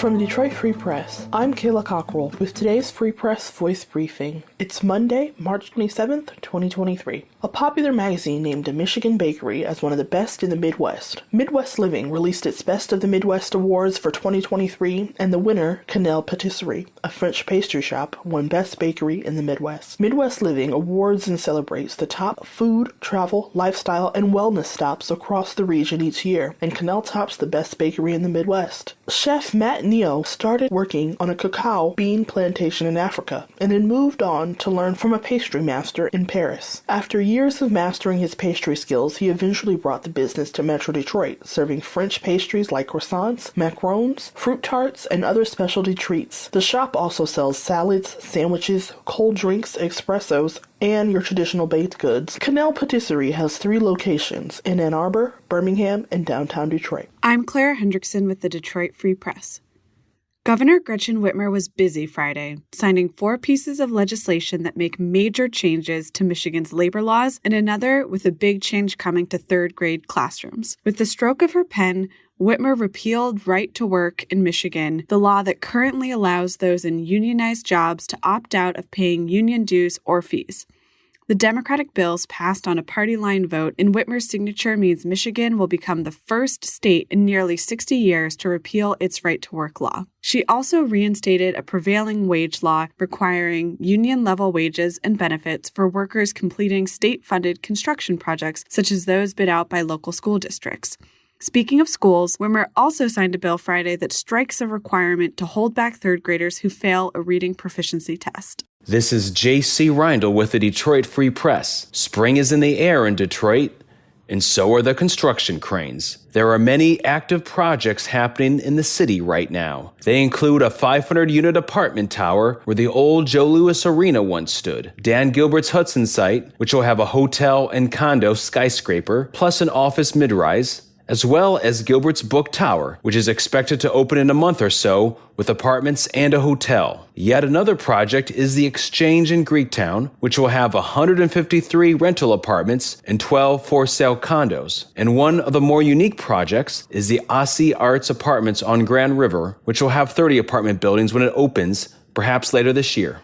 From the Detroit Free Press, I'm Kayla Cockrell with today's Free Press Voice Briefing. It's Monday, March 27th, 2023. A popular magazine named a Michigan bakery as one of the best in the Midwest. Midwest Living released its Best of the Midwest Awards for 2023, and the winner, Canal Patisserie, a French pastry shop, won Best Bakery in the Midwest. Midwest Living awards and celebrates the top food, travel, lifestyle, and wellness stops across the region each year, and Canal tops the best bakery in the Midwest. Chef Matt Neo started working on a cacao bean plantation in Africa, and then moved on to learn from a pastry master in Paris. After years of mastering his pastry skills, he eventually brought the business to Metro Detroit, serving French pastries like croissants, macarons, fruit tarts, and other specialty treats. The shop also sells salads, sandwiches, cold drinks, espressos, and your traditional baked goods. Canal Patisserie has 3 locations in Ann Arbor, Birmingham, and downtown Detroit. I'm Claire Hendrickson with the Detroit Free Press. Governor Gretchen Whitmer was busy Friday, signing 4 pieces of legislation that make major changes to Michigan's labor laws and another with a big change coming to 3rd grade classrooms. With the stroke of her pen, Whitmer repealed Right to Work in Michigan, the law that currently allows those in unionized jobs to opt out of paying union dues or fees. The Democratic bills passed on a party line vote, and Whitmer's signature means Michigan will become the first state in nearly 60 years to repeal its right to work law. She also reinstated a prevailing wage law requiring union-level wages and benefits for workers completing state-funded construction projects, such as those bid out by local school districts. Speaking of schools, Whitmer also signed a bill Friday that strikes a requirement to hold back 3rd graders who fail a reading proficiency test. This is J.C. Reindl with the Detroit Free Press. Spring is in the air in Detroit, and so are the construction cranes. There are many active projects happening in the city right now. They include a 500-unit apartment tower where the old Joe Louis Arena once stood, Dan Gilbert's Hudson site, which will have a hotel and condo skyscraper, plus an office mid-rise, as well as Gilbert's Book Tower, which is expected to open in a month or so with apartments and a hotel. Yet another project is the Exchange in Greektown, which will have 153 rental apartments and 12 for-sale condos. And one of the more unique projects is the Aussie Arts Apartments on Grand River, which will have 30 apartment buildings when it opens, perhaps later this year.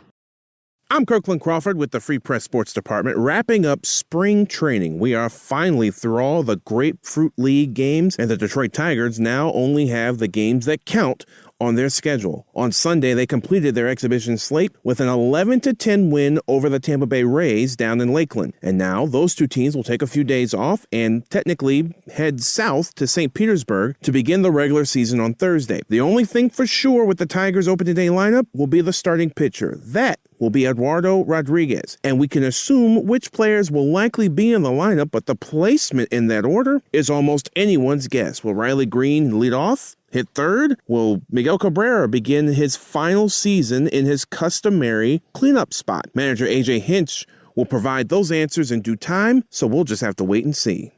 I'm Kirkland Crawford with the Free Press Sports Department, wrapping up spring training. We are finally through all the Grapefruit League games, and the Detroit Tigers now only have the games that count on their schedule. On Sunday, they completed their exhibition slate with an 11-10 win over the Tampa Bay Rays down in Lakeland. And now those 2 teams will take a few days off and technically head south to St. Petersburg to begin the regular season on Thursday. The only thing for sure with the Tigers' opening day lineup will be the starting pitcher. That will be Eduardo Rodriguez, and we can assume which players will likely be in the lineup, but the placement in that order is almost anyone's guess. Will Riley Green lead off? Hit third? Will Miguel Cabrera begin his final season in his customary cleanup spot? Manager A.J. Hinch will provide those answers in due time, so we'll just have to wait and see.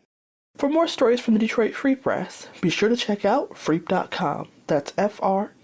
For more stories from the Detroit Free Press, be sure to check out freep.com. That's FREEP.com.